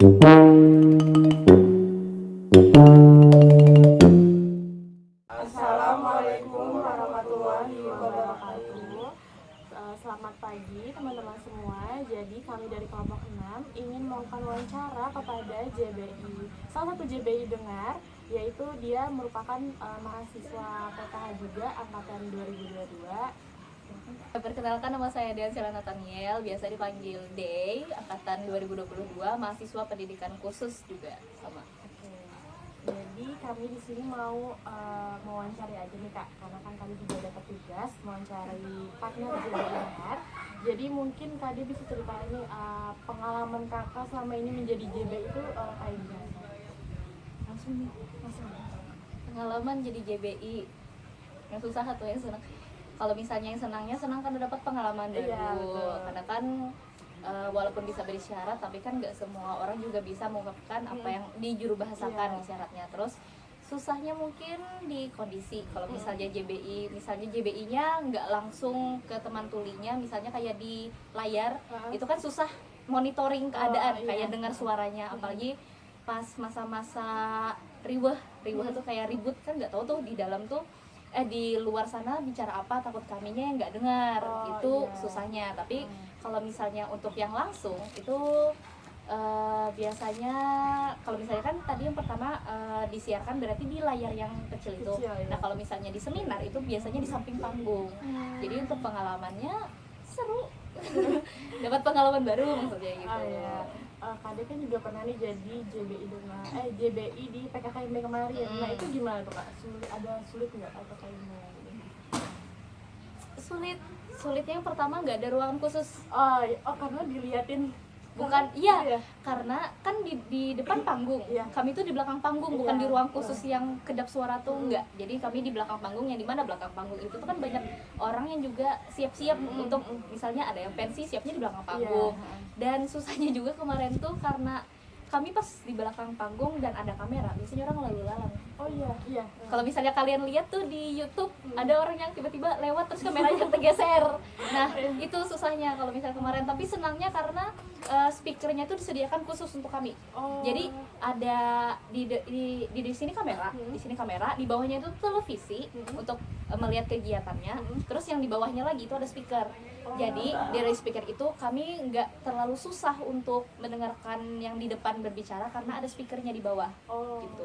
Assalamualaikum warahmatullahi wabarakatuh. Selamat pagi teman-teman semua. Jadi kami dari kelompok 6 ingin melakukan wawancara kepada JBI. Salah satu JBI dengar, yaitu dia merupakan mahasiswa PKH juga angkatan 2022. Perkenalkan, nama saya Dian Nathaniel, biasa dipanggil Day, angkatan 2022, mahasiswa pendidikan khusus juga sama. Oke. Jadi kami di sini mau mewawancari aja nih Kak, karena kan kami juga dapat tugas mewawancari partner JBI dengar. Jadi mungkin Kak Dia bisa ceritain nih pengalaman Kakak selama ini menjadi JBI itu kayak gimana? Langsung. Pengalaman jadi JBI yang susah atau yang senang? Kalau misalnya yang senangnya senang kan dapat pengalaman baru. Iya, karena kan walaupun bisa berisyarat tapi kan nggak semua orang juga bisa mengungkapkan apa yang dijuru bahasakan isyaratnya. Terus susahnya mungkin di kondisi kalau misalnya JBI-nya nggak langsung ke teman tulinya, misalnya kayak di layar, itu kan susah monitoring keadaan, kayak dengar suaranya, apalagi pas masa-masa riweh tuh kayak ribut kan, nggak tahu tuh di dalam tuh di luar sana bicara apa, takut kaminya yang nggak dengar. Susahnya. Tapi kalau misalnya untuk yang langsung itu biasanya kalau misalnya kan tadi yang pertama disiarkan berarti di layar yang kecil itu. Nah kalau misalnya di seminar itu biasanya di samping panggung. Jadi untuk pengalamannya seru. Dapat pengalaman baru maksudnya gitu. Kak Dia kan juga pernah nih jadi JBI di PKKMB kemarin. Nah itu gimana tuh Kak? Sulit nggak atau kayak gimana? Sulitnya yang pertama nggak ada ruangan khusus. Karena diliatin. Bukan, karena kan di depan panggung, kami tuh di belakang panggung, bukan di ruang khusus yang kedap suara tuh, enggak. Jadi kami di belakang panggung, yang dimana belakang panggung itu tuh kan banyak orang yang juga siap-siap untuk misalnya ada yang pensi, siapnya di belakang panggung. Dan susahnya juga kemarin tuh karena kami pas di belakang panggung dan ada kamera, biasanya orang lalu lalang. Kalau misalnya kalian lihat tuh di YouTube, ada orang yang tiba-tiba lewat terus kameranya tergeser. Nah itu susahnya kalau misalnya kemarin. Tapi senangnya karena speakernya tuh disediakan khusus untuk kami. Jadi ada di sini kamera, di bawahnya itu televisi untuk melihat kegiatannya. Terus yang di bawahnya lagi itu ada speaker. Jadi dari speaker itu kami nggak terlalu susah untuk mendengarkan yang di depan berbicara karena ada speakernya di bawah. Gitu.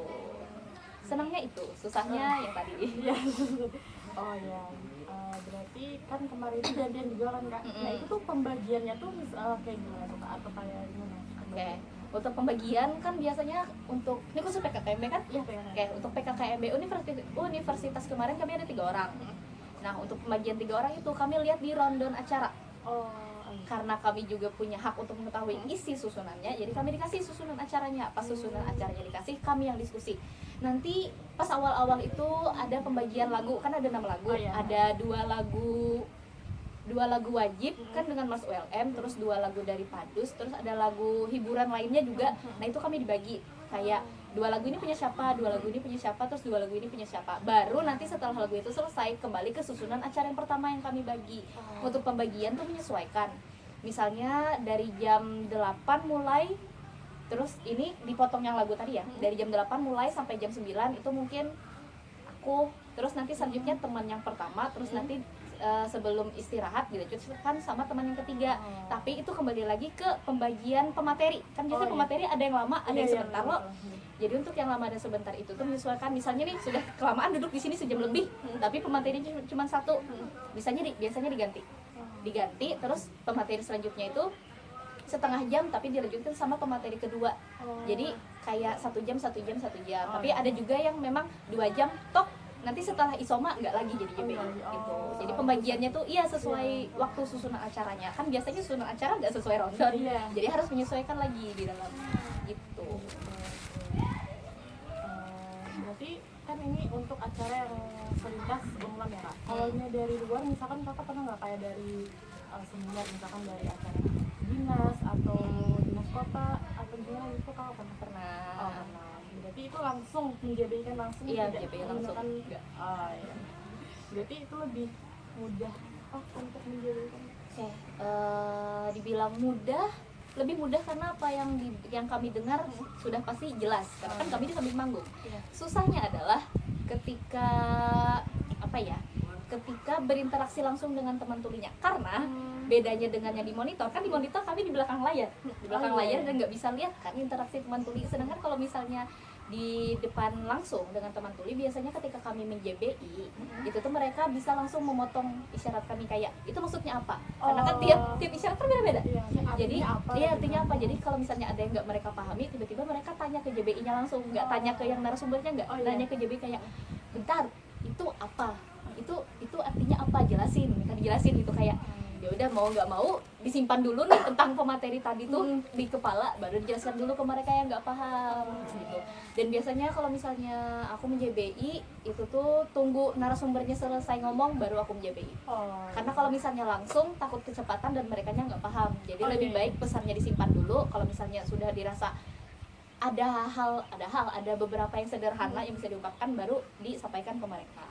Senangnya itu, susahnya yang tadi. Berarti kan kemarin itu gantian juga kan Kak. Nah itu tuh pembagiannya tuh kayak gimana tuh Kak? Atau kayak gimana? Oke. Untuk pembagian kan biasanya untuk ini khusus PKKMB kan? Iya, PKKMB. Oke, untuk PKKMB universitas kemarin kami ada 3 orang. Nah, untuk pembagian 3 orang itu kami lihat di rundown acara. Karena kami juga punya hak untuk mengetahui isi susunannya, jadi kami dikasih susunan acaranya. Pas susunan acaranya dikasih, kami yang diskusi. Nanti pas awal-awal itu ada pembagian lagu, kan ada 6 lagu, ada 2 lagu wajib kan dengan Mas ULM, terus 2 lagu dari Padus, terus ada lagu hiburan lainnya juga. Nah itu kami dibagi kayak 2 lagu ini punya siapa, 2 lagu ini punya siapa, terus 2 lagu ini punya siapa. Baru nanti setelah lagu itu selesai kembali ke susunan acara yang pertama yang kami bagi. Untuk pembagian tuh menyesuaikan. Misalnya dari jam 8 mulai, terus ini dipotong yang lagu tadi ya, dari jam 8 mulai sampai jam 9 itu mungkin aku, terus nanti selanjutnya teman yang pertama, terus nanti sebelum istirahat dilanjutkan sama teman yang ketiga. Tapi itu kembali lagi ke pembagian pemateri. Kan biasanya pemateri ada yang lama, ada yang sebentar loh. Jadi untuk yang lama dan sebentar itu tuh menyesuaikan. Misalnya nih sudah kelamaan duduk di sini sejam lebih, tapi pematerinya cuma 1. Biasanya diganti, terus pemateri selanjutnya itu setengah jam tapi dilanjutkan sama pemateri kedua. Jadi kayak 1 jam. Tapi ada juga yang memang 2 jam tok. Nanti setelah isoma nggak lagi jadi JBI gitu. Jadi pembagiannya tuh sesuai waktu susunan acaranya. Kan biasanya susunan acara nggak sesuai rundown. Jadi harus menyesuaikan lagi di dalam gitu. Berarti kan ini untuk acara yang selintas umum ya Kak. Kalau dari luar misalkan Kakak pernah nggak kayak dari seminar, misalkan dari acara dinas atau dinas kota atau gimana gitu Kakak pernah? Pernah. Berarti itu langsung menjadikan langsung langsung. Berarti itu lebih mudah untuk menjadikan. Dibilang mudah lebih mudah karena apa yang kami dengar sudah pasti jelas karena kan kami di samping manggung. Susahnya adalah ketika ketika berinteraksi langsung dengan teman tulinya, karena bedanya dengan yang di monitor, kan di monitor kami di belakang layar layar dan nggak bisa lihat kan interaksi teman tuli. Sedangkan kalau misalnya di depan langsung dengan teman tuli, biasanya ketika kami men-JBI itu tuh mereka bisa langsung memotong isyarat kami kayak itu maksudnya apa, karena kan tiap isyarat kan beda-beda. Jadi artinya apa, jadi kalau misalnya ada yang nggak mereka pahami, tiba-tiba mereka tanya ke JBI-nya langsung, nggak tanya ke yang narasumbernya, nggak tanya ke JBI kayak bentar itu apa, itu artinya apa, jelasin, mereka dijelasin gitu kayak ya udah mau nggak mau disimpan dulu nih tentang pemateri tadi tuh di kepala, baru dijelaskan dulu ke mereka yang nggak paham gitu. Dan biasanya kalau misalnya aku men-JBI itu tuh tunggu narasumbernya selesai ngomong baru aku men-JBI. Karena kalau misalnya langsung takut kecepatan dan merekanya nggak paham, jadi lebih baik pesannya disimpan dulu. Kalau misalnya sudah dirasa ada beberapa yang sederhana yang bisa diungkapkan baru disampaikan ke mereka.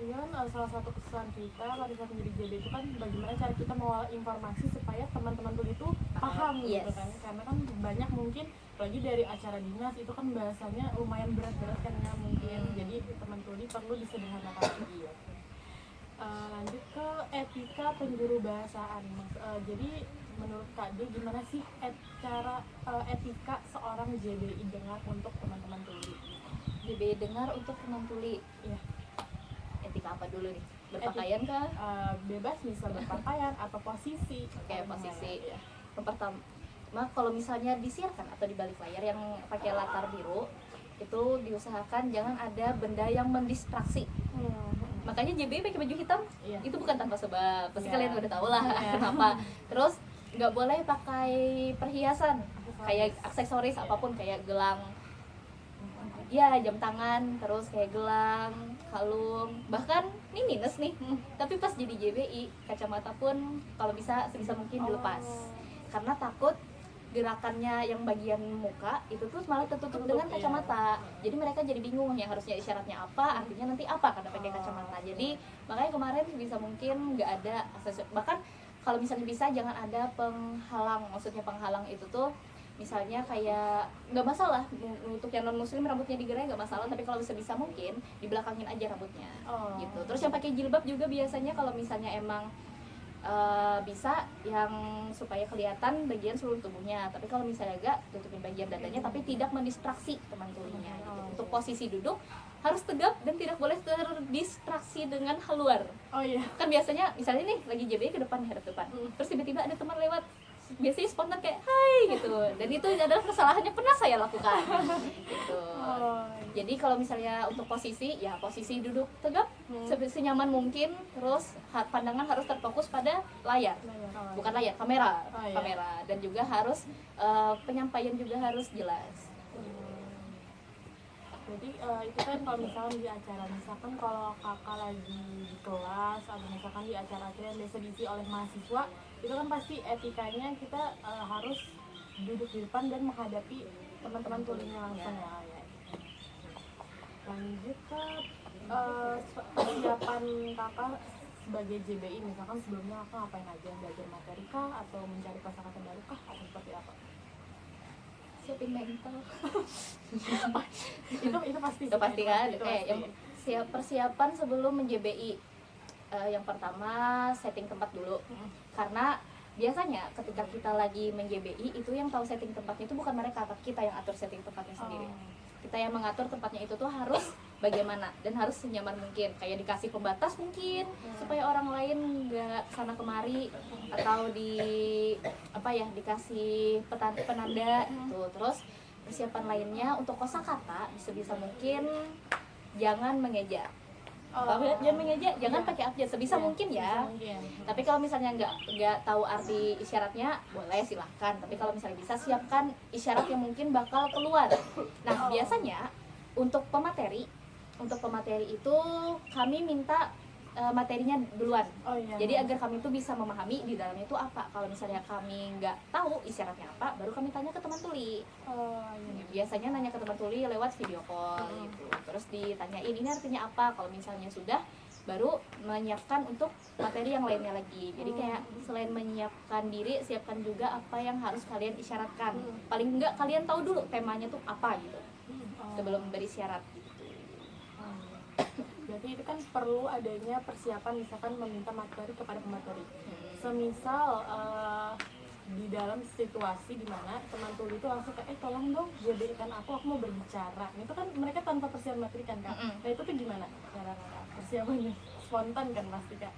Juga kan salah satu kesan kita pada saat menjadi JB itu kan bagaimana cara kita mengolah informasi supaya teman-teman tuli itu paham gitu kan, karena kan banyak mungkin lagi dari acara dinas itu kan bahasanya lumayan berat-berat kan ya mungkin, jadi teman tuli perlu disederhanakan lagi ya. Lanjut ke etika penjuru bahasaan. Jadi menurut Kak D gimana sih cara etika seorang JBI dengar untuk teman-teman tuli? JBI dengar untuk teman tuli etika apa dulu nih? Berpakaian kah? Bebas, bisa berpakaian atau posisi. Posisi. Yang pertama, kalau misalnya disiarkan atau di balik layar yang pakai latar biru, itu diusahakan jangan ada benda yang mendistraksi. Makanya JBI pakai baju hitam, itu bukan tanpa sebab. Pasti kalian udah tahu lah kenapa. Terus nggak boleh pakai perhiasan, kayak aksesoris apapun, kayak gelang, jam tangan, terus kayak gelang, kalung, bahkan ini minus nih, tapi pas jadi JBI kacamata pun kalau bisa sebisa mungkin dilepas, karena takut gerakannya yang bagian muka itu tuh malah tertutup dengan kacamata, jadi mereka jadi bingung yang harusnya isyaratnya apa, artinya nanti apa karena pakai kacamata. Jadi makanya kemarin bisa mungkin nggak ada aksesoris, bahkan kalau misalnya bisa jangan ada penghalang. Maksudnya penghalang itu tuh misalnya kayak nggak masalah untuk yang non muslim rambutnya digerai nggak masalah, tapi kalau sebisa mungkin dibelakangin aja rambutnya gitu. Terus yang pakai jilbab juga biasanya kalau misalnya emang bisa yang supaya kelihatan bagian seluruh tubuhnya, tapi kalau misalnya enggak tutupin bagian dadanya tapi tidak mendistraksi teman tulinya gitu. Untuk posisi duduk harus tegap dan tidak boleh terdistraksi dengan haluar. Kan biasanya misalnya nih lagi JBI ke depan, hadap depan, terus tiba-tiba ada teman lewat, biasanya spontan kayak hai gitu, dan itu adalah kesalahan yang pernah saya lakukan gitu. Jadi kalau misalnya untuk posisi duduk tegap senyaman mungkin, terus pandangan harus terfokus pada layar, bukan layar, kamera. Dan juga harus penyampaian juga harus jelas. Jadi itu kan kalau misalkan di acara, misalkan kalau kakak lagi di kelas atau misalkan di acara-acara yang biasa diisi oleh mahasiswa, itu kan pasti etikanya kita harus duduk di depan dan menghadapi teman-teman tulinya langsung ya. Lanjut ke persiapan kakak sebagai JBI, misalkan sebelumnya kakak ngapain aja, belajar materi kah atau mencari kosakata baru kah atau seperti apa? Siapin mental. itu pasti kan. Yang persiapan sebelum men-JBI, yang pertama setting tempat dulu. Karena biasanya ketika kita lagi men-JBI itu yang tahu setting tempatnya itu bukan mereka, tapi kita yang atur setting tempatnya sendiri. Kita yang mengatur tempatnya itu tuh harus bagaimana dan harus senyaman mungkin, kayak dikasih pembatas mungkin supaya orang lain nggak kesana kemari, atau dikasih penanda gitu. Terus persiapan lainnya untuk kosakata sebisa mungkin jangan mengeja. Jangan pakai abjad sebisa mungkin ya. Tapi kalau misalnya nggak tahu arti isyaratnya boleh silahkan. Tapi kalau misalnya bisa siapkan isyarat yang mungkin bakal keluar. Nah biasanya untuk pemateri itu kami minta materinya duluan. Jadi agar kami itu bisa memahami di dalamnya itu apa. Kalau misalnya kami nggak tahu isyaratnya apa, baru kami tanya ke teman tuli. Biasanya nanya ke teman tuli lewat video call gitu. Terus ditanyain ini artinya apa. Kalau misalnya sudah baru menyiapkan untuk materi yang lainnya lagi. Jadi kayak selain menyiapkan diri, siapkan juga apa yang harus kalian isyaratkan. Paling enggak kalian tahu dulu temanya tuh apa gitu sebelum berisyarat gitu. Berarti itu kan perlu adanya persiapan, misalkan meminta materi kepada pemateri. Semisal di dalam situasi dimana teman tuli itu langsung kayak tolong dong JB-kan aku mau berbicara, itu kan mereka tanpa persiapan materi kan Kak. Nah itu tuh gimana cara persiapannya? Spontan kan pasti Kak.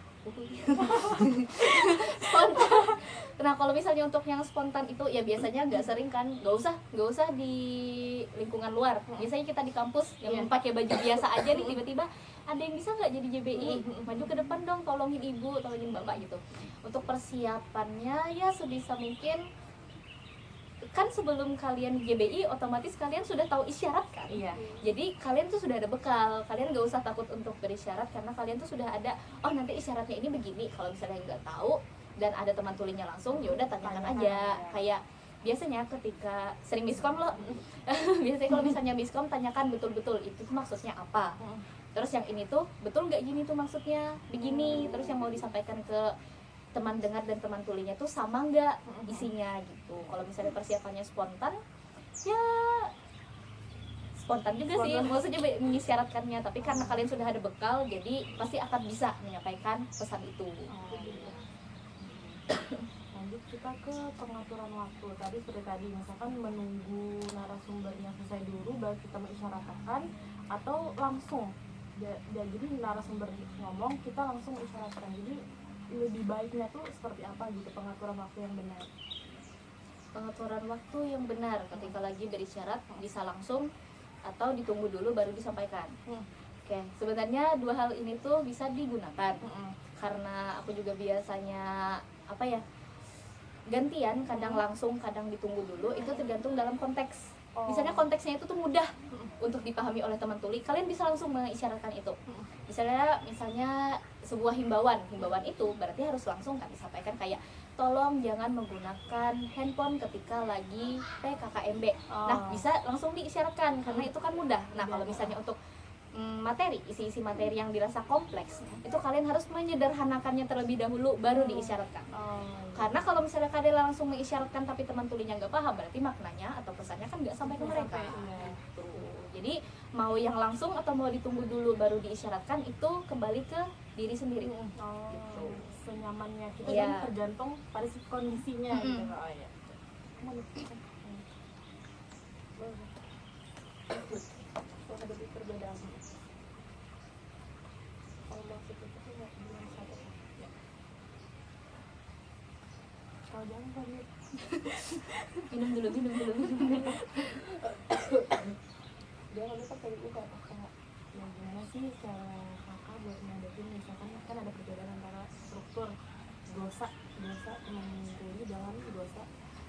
Spontan. Nah kalau misalnya untuk yang spontan itu ya biasanya nggak sering kan, nggak usah di lingkungan luar. Biasanya kita di kampus yang pakai baju biasa aja nih, tiba-tiba ada yang bisa nggak jadi JBI, maju ke depan dong, tolongin ibu, tolongin bapak gitu. Untuk persiapannya ya sebisa mungkin kan sebelum kalian JBI otomatis kalian sudah tahu isyarat kan. Jadi kalian tuh sudah ada bekal, kalian nggak usah takut untuk berisyarat karena kalian tuh sudah ada, oh nanti isyaratnya ini begini. Kalau misalnya nggak tahu dan ada teman tulinya langsung, ya udah tanyakan aja. Kayak biasanya ketika sering miskom lo biasanya kalau misalnya miskom tanyakan betul-betul itu tuh maksudnya apa, terus yang ini tuh betul nggak gini tuh maksudnya begini, terus yang mau disampaikan ke teman dengar dan teman tulinya tuh sama nggak isinya gitu. Kalau misalnya persiapannya spontan ya spontan juga sih, maksudnya mengisyaratkannya, tapi karena kalian sudah ada bekal jadi pasti akan bisa menyampaikan pesan itu. Lanjut kita ke pengaturan waktu. Tadi misalkan menunggu narasumbernya selesai dulu baru kita mengisyaratkan, atau langsung jadi narasumber ngomong kita langsung mengisyaratkan. Jadi lebih baiknya tuh seperti apa gitu pengaturan waktu yang benar? Pengaturan waktu yang benar ketika lagi berisyarat bisa langsung atau ditunggu dulu baru disampaikan. Oke, sebenarnya dua hal ini tuh bisa digunakan. Karena aku juga biasanya apa ya, gantian, kadang langsung kadang ditunggu dulu, itu tergantung dalam konteks. Misalnya konteksnya itu tuh mudah untuk dipahami oleh teman tuli, kalian bisa langsung mengisyaratkan itu. Misalnya sebuah himbauan itu berarti harus langsung kan disampaikan, kayak tolong jangan menggunakan handphone ketika lagi PKKMB. Nah bisa langsung diisyaratkan karena itu kan mudah. Nah kalau misalnya untuk materi, isi materi yang dirasa kompleks, itu kalian harus menyederhanakannya terlebih dahulu baru diisyaratkan. Karena kalau misalnya kalian langsung mengisyaratkan tapi teman tulinya nggak paham, berarti maknanya atau pesannya kan nggak sampai ke mereka. Jadi mau yang langsung atau mau ditunggu dulu baru diisyaratkan itu kembali ke diri sendiri. Gitu. Senyamannya kita kan tergantung pada kondisinya gitu. Menghadapi perbedaan. Kalau maksud itu kan nggak bilang satu. Kalau jangan pamit. minum dulu. Jangan lupa tadi udah kakak. Ya gimana sih cara kakak buat menghadapi misalkan kan ada perbedaan antara struktur glosa teman tuli dengan glosa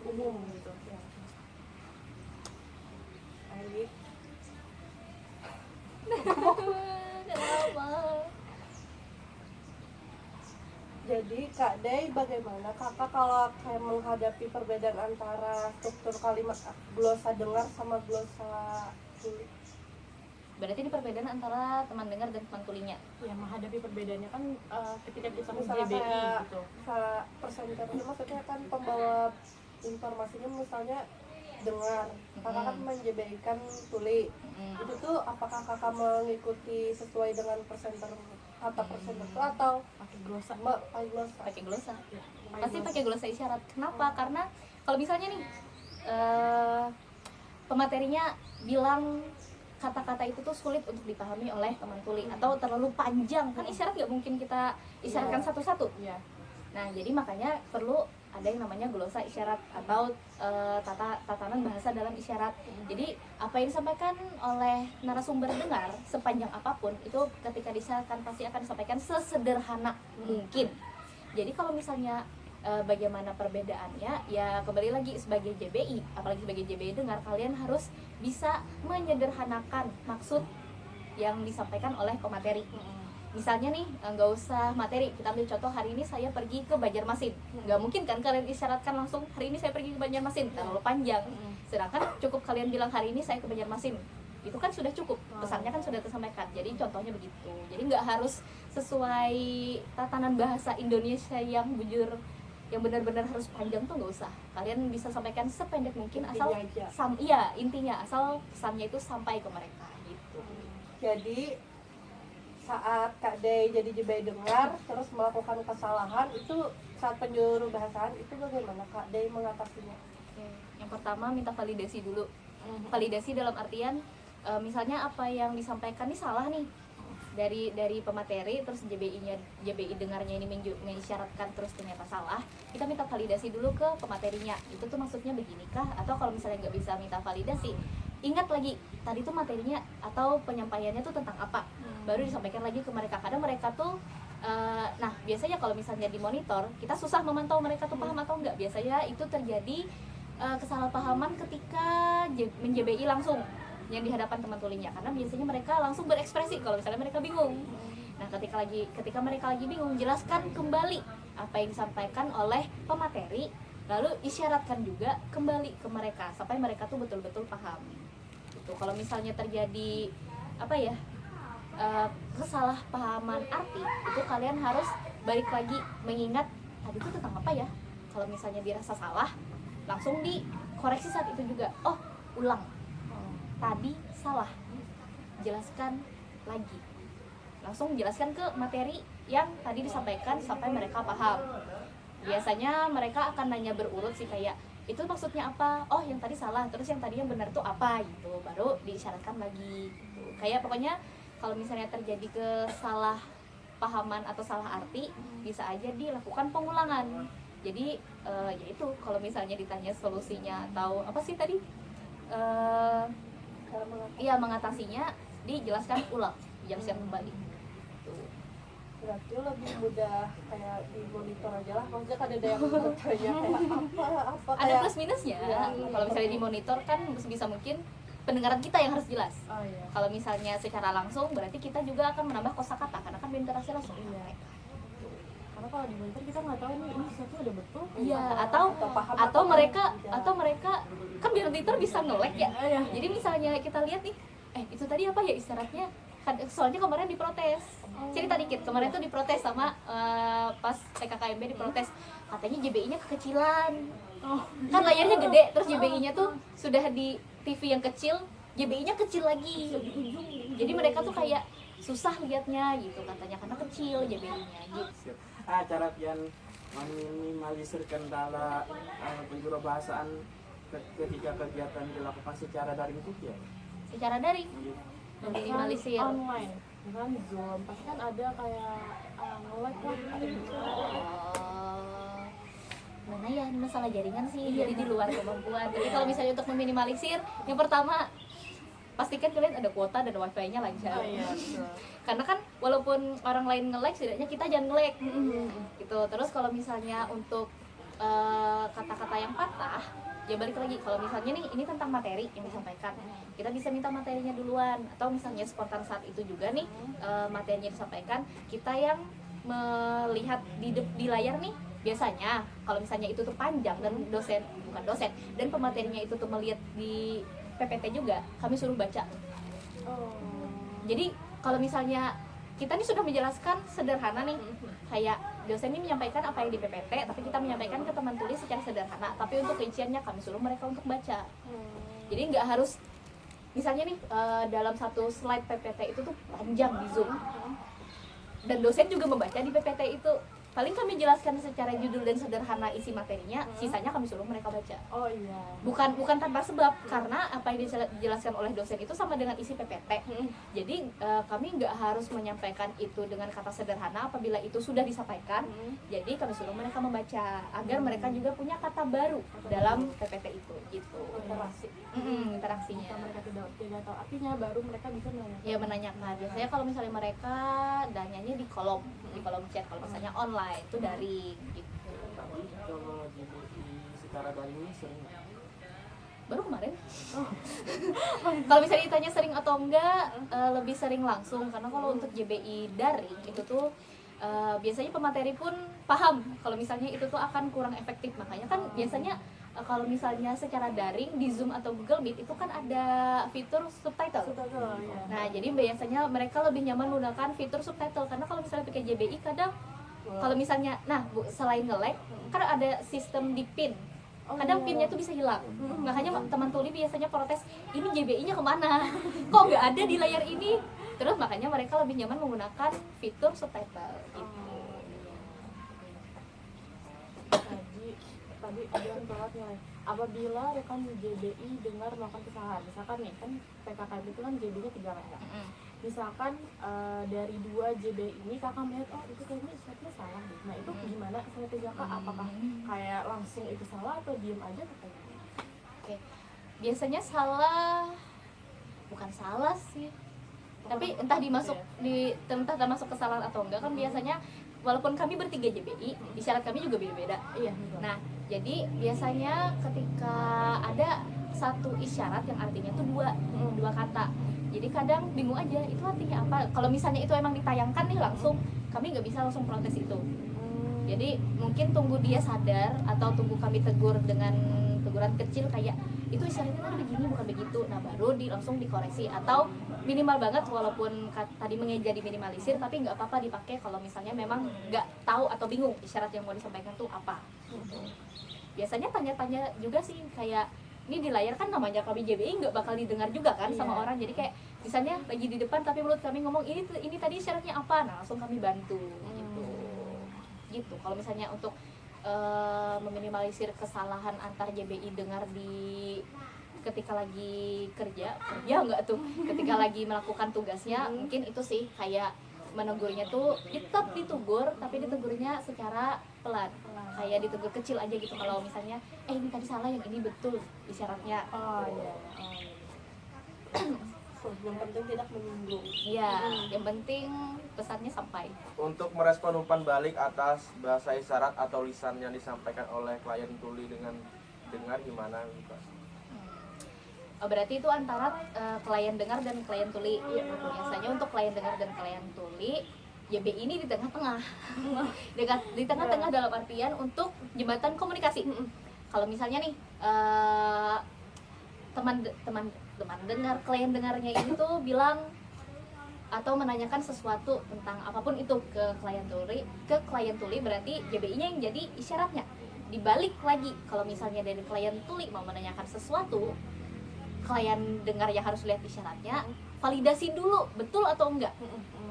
umum gitu. Ya. Ayo. Jadi Kak Day, bagaimana kakak kalau kayak menghadapi perbedaan antara struktur kalimat glosa dengar sama glosa tuli? Berarti ini perbedaan antara teman dengar dan teman tulinya. Ya menghadapi perbedaannya kan ketika kita Misalnya JBI kayak gitu. Presenter maksudnya kan pembawa informasinya misalnya dengar, kakak kan menjbI-kan tuli. Itu tuh apakah kakak mengikuti sesuai dengan kata presenter itu atau Pakai glosa. Pakai glosa. Ya, Pasti pakai glosa isyarat. Kenapa? Karena kalau misalnya nih pematerinya bilang kata-kata itu tuh sulit untuk dipahami oleh teman tuli atau terlalu panjang, kan isyarat nggak mungkin kita isyaratkan satu-satu. Nah jadi makanya perlu ada yang namanya glosa isyarat atau tatanan bahasa dalam isyarat. Jadi apa yang disampaikan oleh narasumber dengar sepanjang apapun itu ketika disyaratkan pasti akan disampaikan sesederhana mungkin. Jadi kalau misalnya bagaimana perbedaannya, ya kembali lagi sebagai JBI, apalagi sebagai JBI dengar, kalian harus bisa menyederhanakan maksud yang disampaikan oleh pemateri. Misalnya nih, nggak usah materi, kita ambil contoh hari ini saya pergi ke Banjarmasin. Nggak mungkin kan kalian isyaratkan langsung hari ini saya pergi ke Banjarmasin, terlalu panjang. Sedangkan cukup kalian bilang hari ini saya ke Banjarmasin. itu kan sudah cukup, pesannya kan sudah tersampaikan. Jadi contohnya begitu, jadi nggak harus sesuai tatanan bahasa Indonesia yang bujur, yang benar-benar harus panjang tuh nggak usah. Kalian bisa sampaikan sependek mungkin, asal intinya asal pesannya itu sampai ke mereka gitu. Jadi saat Kak Day jadi JBI dengar terus melakukan kesalahan itu saat penjuru bahasaan itu bagaimana Kak Day mengatasinya? Yang pertama minta validasi dulu. Validasi dalam artian misalnya apa yang disampaikan ini salah nih dari pemateri, terus JBI dengarnya ini mengisyaratkan terus ternyata salah, kita minta validasi dulu ke pematerinya, itu tuh maksudnya beginikah? Atau kalau misalnya nggak bisa minta validasi, ingat lagi tadi tuh materinya atau penyampaiannya tuh tentang apa, baru disampaikan lagi ke mereka. Kadang mereka tuh nah biasanya kalau misalnya di monitor kita susah memantau mereka tuh paham atau enggak. Biasanya itu terjadi kesalahpahaman ketika men-JBI langsung yang di hadapan teman tulinya, karena biasanya mereka langsung berekspresi kalau misalnya mereka bingung. Nah ketika mereka lagi bingung, jelaskan kembali apa yang disampaikan oleh pemateri, lalu isyaratkan juga kembali ke mereka sampai mereka tuh betul-betul paham. Itu kalau misalnya terjadi kesalahpahaman arti, itu kalian harus balik lagi mengingat tadi itu tentang apa ya. Kalau misalnya dirasa salah, langsung dikoreksi saat itu juga. Oh, ulang. Tadi salah. Jelaskan lagi. Langsung jelaskan ke materi yang tadi disampaikan sampai mereka paham. Biasanya mereka akan nanya berurut sih, kayak itu maksudnya apa? Oh, yang tadi salah, terus yang tadi yang benar tuh apa gitu. Baru diisyaratkan lagi gitu. Kayak pokoknya kalau misalnya terjadi kesalahpahaman atau salah arti, bisa aja dilakukan pengulangan. Jadi yaitu kalau misalnya ditanya solusinya atau apa sih tadi, mengatasinya, dijelaskan ulang, dijelaskan kembali. Berarti lebih mudah kayak di monitor aja lah, maksudnya kan ada yang bertanya kayak apa Ada kayak plus minusnya. Kalau misalnya di monitor kan bisa mungkin pendengaran kita yang harus jelas. Kalau misalnya secara langsung berarti kita juga akan menambah kosakata karena kan berinteraksi langsung. Karena kalau di monitor kita nggak tahu nih ini sesuatu udah betul. Iya, paham atau mereka kan biar monitor bisa nge-lag ya. Jadi misalnya kita lihat nih, itu tadi apa ya isyaratnya? Soalnya kemarin diprotes. Cerita dikit, kemarin tuh diprotes sama pas PKKMB diprotes. Katanya JBI-nya kekecilan. Kan layarnya gede, terus JBI-nya tuh sudah di TV yang kecil, JBI-nya kecil lagi. Jadi mereka tuh kayak susah liatnya gitu katanya karena kecil JBI-nya gitu. Cara pian meminimalisir kendala penjuru bahasaan ketika kegiatan dilakukan secara daring itu ya? Secara daring, meminimalisir. Online, kan Zoom, pasti kan ada kayak nge-lag lah atau Mana ya, ini masalah jaringan sih, jadi di luar kemampuan. Jadi kalau misalnya untuk meminimalisir, yang pertama pastikan kalian ada kuota dan wifi-nya lancar. Karena kan walaupun orang lain nge-lag, setidaknya kita jangan nge-lag gitu. Terus kalau misalnya untuk kata-kata yang patah, ya balik lagi, kalau misalnya nih ini tentang materi yang disampaikan, kita bisa minta materinya duluan, atau misalnya spontan saat itu juga nih materinya disampaikan, kita yang melihat di layar nih. Biasanya kalau misalnya itu tuh panjang dan dan pematerinya itu tuh melihat di PPT juga, kami suruh baca. Jadi kalau misalnya kita nih sudah menjelaskan sederhana nih, kayak dosen ini menyampaikan apa yang di PPT, tapi kita menyampaikan ke teman tulis secara sederhana, tapi untuk rinciannya kami suruh mereka untuk baca. Jadi nggak harus misalnya nih dalam satu slide PPT itu tuh panjang di Zoom, dan dosen juga membaca di PPT itu. Paling kami jelaskan secara judul dan sederhana isi materinya, sisanya kami suruh mereka baca. Bukan tanpa sebab, karena apa yang dijelaskan oleh dosen itu sama dengan isi PPT. Jadi kami nggak harus menyampaikan itu dengan kata sederhana apabila itu sudah disampaikan. Jadi kami suruh mereka membaca agar mereka juga punya kata baru dalam PPT itu. Gitu. Interaksinya. Mereka tidak tahu artinya, baru mereka bisa menanyakan. Ya, menanyakan. Biasanya kalau misalnya mereka nanyanya di kolom chat, kalau misalnya online itu daring gitu. Tapi kalau JBI secara daring ini sering Baru kemarin. Kalau misalnya ditanya sering atau enggak, lebih sering langsung, karena kalau untuk JBI daring itu tuh biasanya pemateri pun paham kalau misalnya itu tuh akan kurang efektif. Makanya kan biasanya kalau misalnya secara daring di Zoom atau Google Meet itu kan ada fitur subtitle. Ya. Nah, jadi biasanya mereka lebih nyaman menggunakan fitur subtitle karena kalau misalnya pakai JBI kadang kalau misalnya selain nge-lag kan ada sistem di pin. Kadang pinnya tuh bisa hilang. Makanya teman tuli biasanya protes, ini JBI-nya kemana? Kok nggak ada di layar ini? Terus makanya mereka lebih nyaman menggunakan fitur subtitle gitu. Tadi ada yang telat nilai. Apabila rekan JBI dengar melakukan kesalahan, misalkan nih kan PKKMB itu kan JB-nya 3 mega. Misalkan dari 2 JB ini kakak melihat itu kayaknya isyaratnya salah deh. Nah itu gimana strategi kakak? Apakah kayak langsung itu salah atau diem aja atau gimana? Oke. Biasanya bukan salah sih. Tapi entah entah termasuk kesalahan atau enggak kan biasanya walaupun kami bertiga JBI, isyarat kami juga beda-beda. Iya. Nah, jadi biasanya ketika ada satu isyarat yang artinya tuh dua kata. Jadi kadang bingung aja itu artinya apa. Kalau misalnya itu emang ditayangkan nih langsung, kami nggak bisa langsung protes itu. Jadi mungkin tunggu dia sadar atau tunggu kami tegur dengan teguran kecil kayak itu isyaratnya kan begini bukan begitu. Nah baru langsung dikoreksi atau minimal banget walaupun tadi jadi minimalisir tapi nggak apa-apa dipakai kalau misalnya memang nggak tahu atau bingung isyarat yang mau disampaikan tuh apa. Biasanya tanya-tanya juga sih kayak ini di layar kan namanya kami JBI nggak bakal didengar juga kan sama orang, jadi kayak misalnya lagi di depan tapi mulut kami ngomong ini tadi syaratnya apa, nah langsung kami bantu gitu. Kalau misalnya untuk meminimalisir kesalahan antar JBI dengar ketika lagi kerja nggak tuh ketika lagi melakukan tugasnya, mungkin itu sih kayak menegurnya tuh tetap ditegur tapi ditegurnya secara pelan, kayak ditegur kecil aja gitu. Kalau misalnya ini tadi salah, yang ini betul isyaratnya. Yang penting tidak menyinggung. Iya, yang penting pesannya sampai. Untuk merespon umpan balik atas bahasa isyarat atau lisan yang disampaikan oleh klien tuli dengan dengar gimana, Mbak? Berarti itu antara klien dengar dan klien tuli. Biasanya untuk klien dengar dan klien tuli, JBI ini di tengah-tengah. Di tengah-tengah dalam artian untuk jembatan komunikasi. Kalau misalnya nih teman dengar, klien dengarnya ini tuh bilang atau menanyakan sesuatu tentang apapun itu ke klien tuli, berarti JBI-nya yang jadi isyaratnya. Dibalik lagi, kalau misalnya dari klien tuli mau menanyakan sesuatu, klien dengar yang harus lihat isyaratnya, validasi dulu betul atau enggak.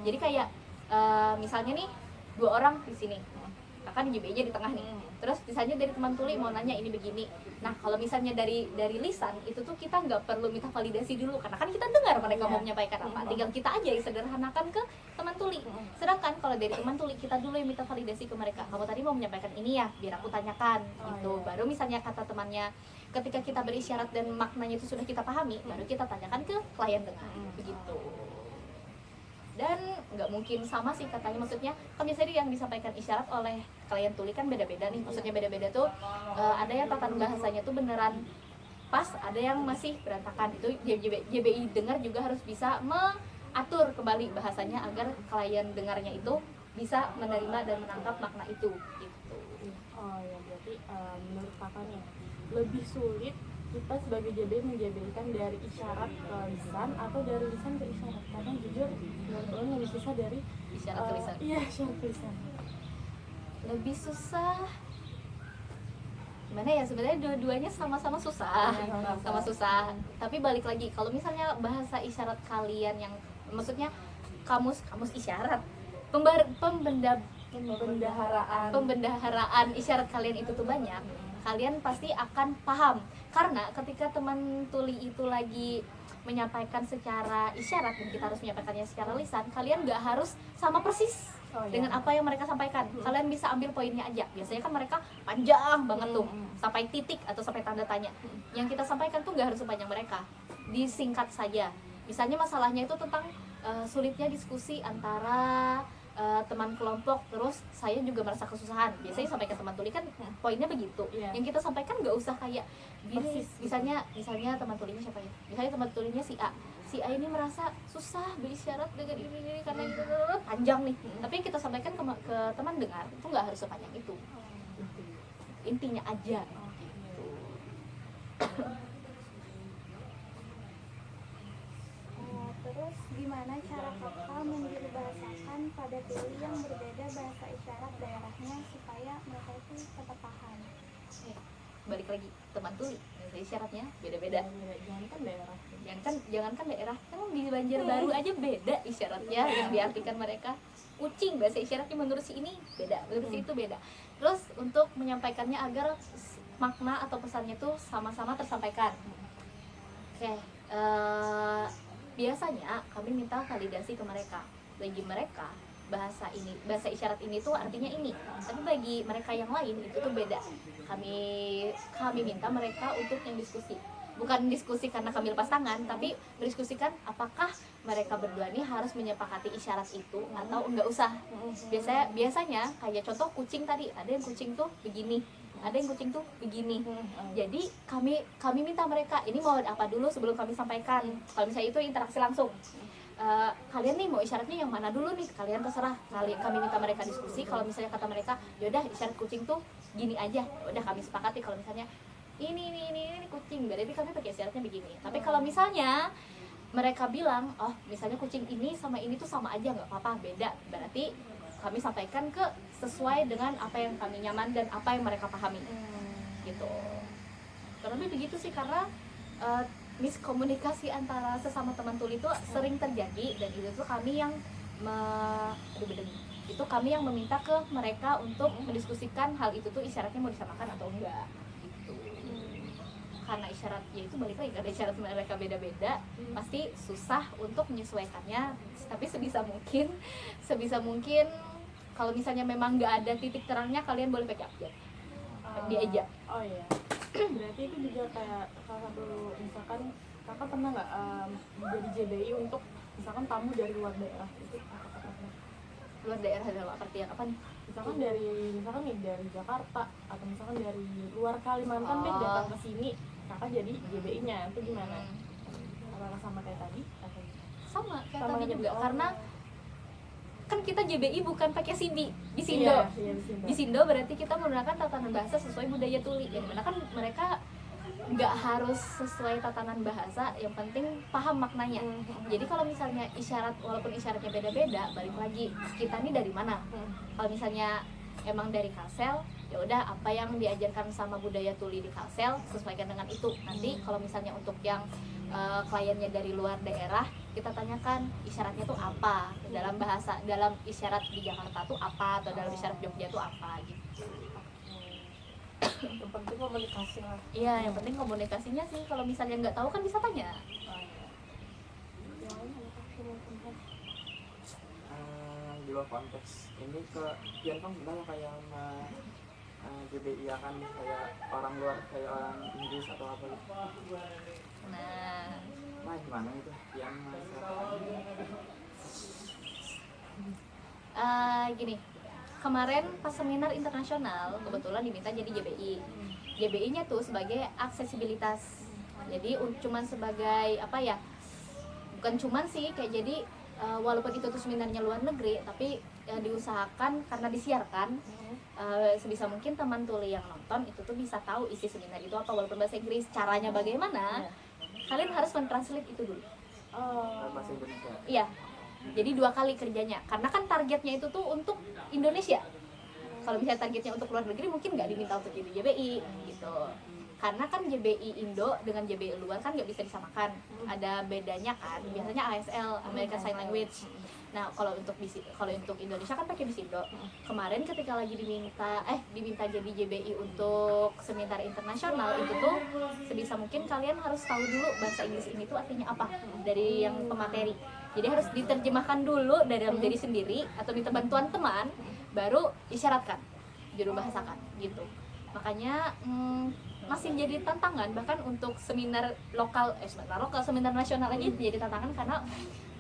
Jadi kayak misalnya nih 2 orang di sini, kan JBI-nya di tengah nih. Terus misalnya dari teman tuli mau nanya ini begini. Nah kalau misalnya dari lisan itu tuh kita nggak perlu minta validasi dulu karena kan kita dengar mereka mau menyampaikan apa. Tinggal kita aja yang sederhanakan ke teman tuli. Sedangkan kalau dari teman tuli kita dulu yang minta validasi ke mereka. Kamu tadi mau menyampaikan ini ya, biar aku tanyakan gitu. Baru misalnya kata temannya, ketika kita berisyarat dan maknanya itu sudah kita pahami, baru kita tanyakan ke klien dengar begitu. Dan nggak mungkin sama sih katanya, maksudnya kan biasanya yang disampaikan isyarat oleh klien tuli kan beda-beda nih, maksudnya beda-beda tuh ada yang tatan bahasanya tuh beneran pas, ada yang masih berantakan. Itu JBI dengar juga harus bisa mengatur kembali bahasanya agar klien dengarnya itu bisa menerima dan menangkap makna itu gitu. Oh ya, berarti menurut kakak nih lebih sulit kita sebagai JBI menjadikan dari isyarat ke lisan atau dari lisan ke isyarat? Karena jujur menurut lo lebih susah dari Isyarat ke lisan. Iya, isyarat ke lisan. Lebih susah gimana ya, sebenarnya dua-duanya sama-sama susah. Sama susah. Tapi balik lagi, kalau misalnya bahasa isyarat kalian yang maksudnya kamus isyarat, pembendaharaan isyarat kalian itu tuh banyak, kalian pasti akan paham. Karena ketika teman tuli itu lagi menyampaikan secara isyarat dan kita harus menyampaikannya secara lisan, kalian nggak harus sama persis dengan apa yang mereka sampaikan. Kalian bisa ambil poinnya aja. Biasanya kan mereka panjang banget tuh, sampai titik atau sampai tanda tanya. Yang kita sampaikan tuh nggak harus sepanjang mereka, disingkat saja. Misalnya masalahnya itu tentang sulitnya diskusi antara teman kelompok, terus saya juga merasa kesusahan. Biasanya sampaikan teman tuli kan poinnya begitu. Yang kita sampaikan nggak usah kayak gini. Misalnya teman tulinya siapa ya? Misalnya teman tulinya si A ini merasa susah berisyarat dengan ini karena itu panjang nih. Tapi yang kita sampaikan ke teman dengar itu nggak harus sepanjang itu. Intinya aja. Terus gimana cara kakak menjurbahasakan pada tuli yang berbeda bahasa isyarat daerahnya supaya mereka itu tetap paham? Balik lagi, teman tuli bahasa isyaratnya beda-beda. Jangankan daerah, kan di Banjarbaru aja beda isyaratnya yang diartikan mereka. Kucing bahasa isyaratnya menurut si ini beda, menurut si itu beda. Terus untuk menyampaikannya agar makna atau pesannya tuh sama-sama tersampaikan. Oke, biasanya kami minta validasi ke mereka. Bagi mereka bahasa isyarat ini tuh artinya ini, tapi bagi mereka yang lain itu tuh beda. Kami minta mereka untuk yang diskusi, bukan diskusi karena kami lepas tangan, tapi berdiskusikan apakah mereka berdua ini harus menyepakati isyarat itu atau enggak usah. Biasanya kayak contoh kucing tadi, ada yang kucing tuh begini, ada yang kucing tuh begini. Jadi kami minta mereka ini mau apa dulu sebelum kami sampaikan. Kalau misalnya itu interaksi langsung, kalian nih mau isyaratnya yang mana dulu nih, kalian terserah. Kami minta mereka diskusi. Kalau misalnya kata mereka yaudah isyarat kucing tuh gini aja, udah kami sepakati. Kalau misalnya ini kucing, berarti kami pakai isyaratnya begini. Tapi kalau misalnya mereka bilang oh misalnya kucing ini sama ini tuh sama aja, nggak apa-apa, beda, berarti kami sampaikan ke sesuai dengan apa yang kami nyaman dan apa yang mereka pahami, gitu. Kurang lebih begitu sih, karena miskomunikasi antara sesama teman tuli itu sering terjadi, dan itu tuh kami yang kami yang meminta ke mereka untuk mendiskusikan hal itu tuh isyaratnya mau disamakan atau enggak, gitu. Karena isyarat ya itu balik lagi, karena isyarat mereka beda-beda, pasti susah untuk menyesuaikannya. Tapi sebisa mungkin kalau misalnya memang nggak ada titik terangnya, kalian boleh pakai abjad, diajak. Oh iya. Berarti itu juga kayak salah satu, misalkan kakak pernah nggak jadi JBI untuk misalkan tamu dari luar daerah, itu apa? Luar daerah adalah arti yang apa nih? Misalkan dari Jakarta atau misalkan dari luar Kalimantan deh datang ke sini, kakak jadi JBI-nya, itu gimana? Apakah sama kayak tadi? Sama kayak tadi juga, karena kan kita JBI bukan pakai Sindi, Bisindo. Iya, Bisindo berarti kita menggunakan tatanan bahasa sesuai budaya tuli. Yang mana kan mereka nggak harus sesuai tatanan bahasa, yang penting paham maknanya. Jadi kalau misalnya isyarat, walaupun isyaratnya beda-beda, balik lagi kita ini dari mana. Kalau misalnya emang dari Kalsel, ya udah apa yang diajarkan sama budaya tuli di Kalsel sesuaikan dengan itu. Nanti kalau misalnya untuk yang kliennya dari luar daerah, kita tanyakan isyaratnya tuh apa, dalam bahasa, dalam isyarat di Jakarta tuh apa, atau dalam isyarat Jogja tuh apa, gitu. Yang penting komunikasi lah. Iya, yang penting komunikasinya sih. Kalau misalnya nggak tahu kan bisa tanya. Di luar konteks ini ke Pian kan sebenarnya kayak JBI ya kan, kayak orang luar, kayak orang Inggris atau apa gitu. Nah gimana itu yang Gini, kemarin pas seminar internasional kebetulan diminta jadi JBI. JBI-nya tuh sebagai aksesibilitas. Jadi cuman sebagai apa ya? Bukan cuman sih, kayak jadi walaupun itu tuh seminarnya luar negeri, tapi diusahakan karena disiarkan, sebisa mungkin teman tuli yang nonton itu tuh bisa tahu isi seminar itu apa, walaupun bahasa Inggris. Caranya bagaimana? Kalian harus mentranslate itu dulu. bahasa Indonesia? Iya. Jadi 2 kali kerjanya, karena kan targetnya itu tuh untuk Indonesia. Kalau misalnya targetnya untuk luar negeri, mungkin nggak diminta untuk jadi JBI gitu. Karena kan JBI Indo dengan JBI luar kan nggak bisa disamakan, ada bedanya kan. Biasanya ASL, American Sign Language. Nah kalau untuk Indonesia kan pakai Bisindo. Kemarin ketika lagi diminta jadi JBI untuk seminar internasional, itu tuh sebisa mungkin kalian harus tahu dulu bahasa Inggris ini tuh artinya apa dari yang pemateri. Jadi harus diterjemahkan dulu dari dalam diri sendiri atau minta bantuan teman, baru isyaratkan, juru bahasakan gitu. Makanya masih jadi tantangan, bahkan untuk seminar seminar nasional aja jadi tantangan, karena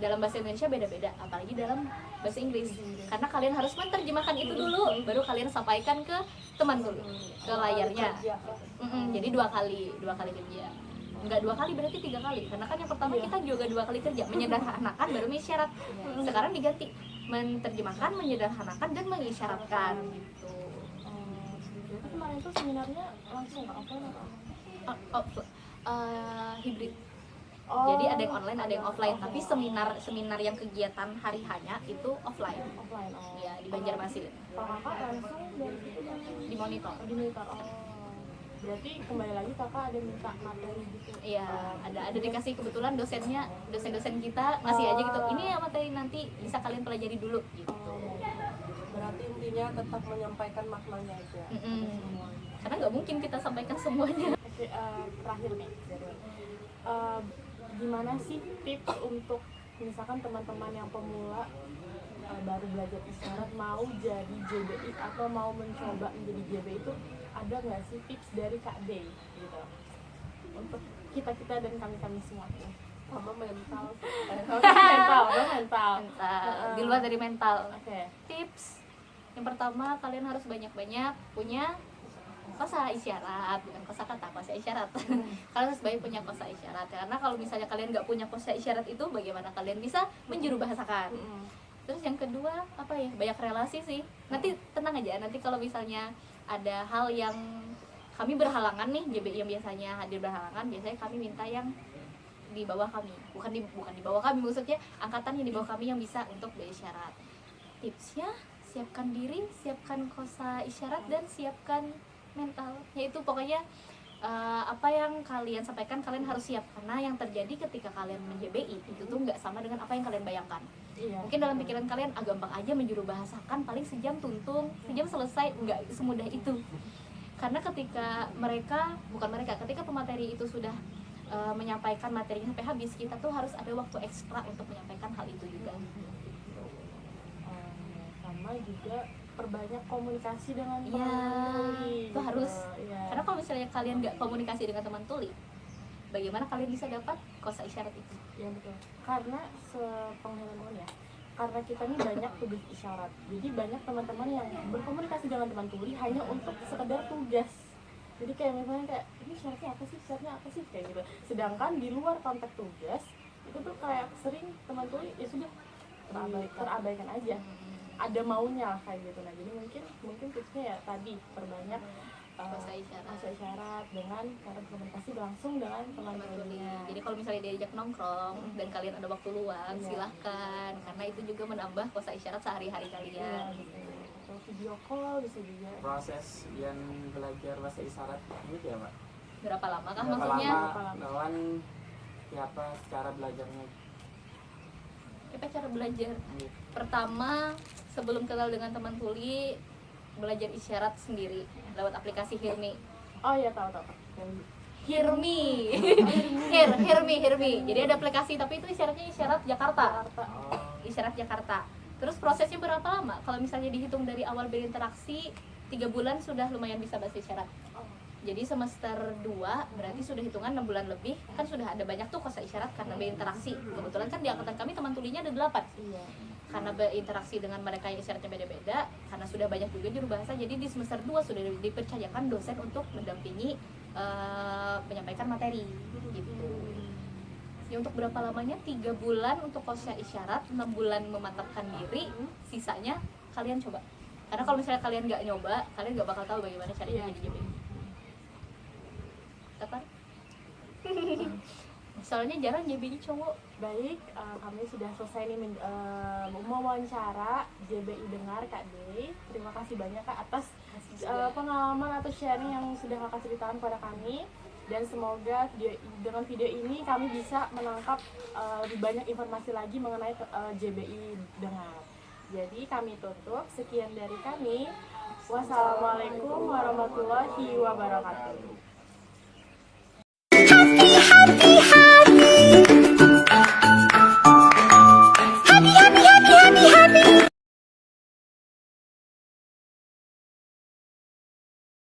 dalam bahasa Indonesia beda-beda, apalagi dalam bahasa Inggris. Karena kalian harus menerjemahkan itu dulu, baru kalian sampaikan ke teman dulu, ke layarnya. Jadi 2 kali kerja. Enggak 2 kali, berarti 3 kali. Karena kan yang pertama kita juga 2 kali kerja, menyederhanakan baru mengisyarat. Sekarang diganti, menerjemahkan, menyederhanakan, dan mengisyaratkan gitu. Jadi kemarin itu seminarnya langsung Kak offline atau? Hybrid. Oh, Jadi ada yang online, ada yang offline. Tapi seminar yang kegiatan hari hanya itu offline. offline. Oh. Ya, di Banjarmasin. Kalau kakak langsung dari situ atau Di monitor. di monitor? Oh, berarti kembali lagi kakak ada minta materi gitu? Iya, ada dikasih, kebetulan dosen kita ngasih aja gitu. Ini ya materi nanti bisa kalian pelajari dulu gitu. Oh, Berarti intinya tetap menyampaikan maknanya aja. Karena nggak mungkin kita sampaikan semuanya. Oke, terakhir nih, gimana sih tips untuk misalkan teman-teman yang pemula baru belajar isyarat mau jadi JBI atau mau mencoba menjadi JBI itu ada nggak sih tips dari Kak Dey gitu untuk kita dan kami semua ini? Sama mental. mental. Di luar dari mental. Oke. Tips yang pertama, kalian harus banyak-banyak punya kosa isyarat, bukan kosa kata, kosa isyarat. Kalian harus banyak punya kosa isyarat, karena kalau misalnya kalian nggak punya kosa isyarat itu, bagaimana kalian bisa menjuru bahasakan? Terus yang kedua apa ya, banyak relasi sih. Nanti tenang aja, nanti kalau misalnya ada hal yang kami berhalangan nih, JBI yang biasanya hadir berhalangan, biasanya kami minta yang di bawah kami, bukan di bawah kami, maksudnya angkatan yang di bawah kami yang bisa untuk berisyarat. Tipsnya, siapkan diri, siapkan kosa isyarat, dan siapkan mental. Yaitu pokoknya apa yang kalian sampaikan kalian harus siap, karena yang terjadi ketika kalian men-JBI itu tuh nggak sama dengan apa yang kalian bayangkan. Iya. Mungkin dalam pikiran kalian gampang aja menjuru bahasakan, paling sejam tuntung, sejam selesai. Nggak semudah itu. Karena ketika pemateri itu sudah menyampaikan materinya sampai habis, kita tuh harus ada waktu ekstra untuk menyampaikan hal itu juga. Sama juga perbanyak komunikasi dengan Iya, teman tuli itu harus. Iya. Karena kalau misalnya kalian nggak komunikasi dengan teman tuli, bagaimana kalian bisa dapat kosa isyarat itu? Iya betul. Karena sepengalaman ya, karena kita nih banyak tugas isyarat, jadi banyak teman-teman yang berkomunikasi dengan teman tuli hanya untuk sekedar tugas. Jadi kayak misalnya kayak ini syaratnya apa sih kayak gitu. Sedangkan di luar konteks tugas itu tuh kayak sering teman tuli ya sudah terabaikan aja. Ada maunya lah kayak gitu. Nah jadi mungkin tipsnya ya tadi perbanyak Kosa isyarat dengan cara komunikasi langsung dengan teman tulinya. Jadi kalau misalnya diajak nongkrong dan kalian ada waktu luang, silahkan, karena itu juga menambah kosa isyarat sehari-hari kalian. Atau video call bisa juga. Proses yang belajar bahasa isyarat ini ya Mbak? Berapa lama kah Berapa maksudnya? lama lawan siapa cara belajarnya? Apa cara belajar? Gitu. Pertama, sebelum kenal dengan teman tuli, belajar isyarat sendiri lewat aplikasi Hirmi. Oh iya tahu. Hirmi. Hirmi. Jadi ada aplikasi, tapi itu isyaratnya isyarat Jakarta. Isyarat Jakarta. Terus prosesnya berapa lama? Kalau misalnya dihitung dari awal berinteraksi, 3 bulan sudah lumayan bisa bahasa isyarat. Jadi semester 2 berarti sudah hitungan 6 bulan lebih, kan sudah ada banyak tuh kosa isyarat karena berinteraksi. Kebetulan kan di angkatan kami teman tulinya ada 8. Iya. Karena berinteraksi dengan mereka yang isyaratnya beda-beda, karena sudah banyak juga juru bahasa, jadi di semester 2 sudah dipercayakan dosen untuk mendampingi menyampaikan materi gitu. Ya, untuk berapa lamanya? 3 bulan untuk kosa isyarat, 6 bulan memantapkan diri, sisanya kalian coba. Karena kalau misalnya kalian nggak nyoba, kalian nggak bakal tahu bagaimana caranya jadi JBI. Kapan? Soalnya jarang JBI cowok. Baik, kami sudah selesai nih mewawancara JBI Dengar Kak Dey. Terima kasih banyak Kak atas pengalaman atau sharing yang sudah Kakak ceritakan pada kami. Dan semoga dengan video ini kami bisa menangkap lebih banyak informasi lagi mengenai JBI Dengar. Jadi kami tutup, sekian dari kami. Wassalamualaikum warahmatullahi wabarakatuh. Happy, happy,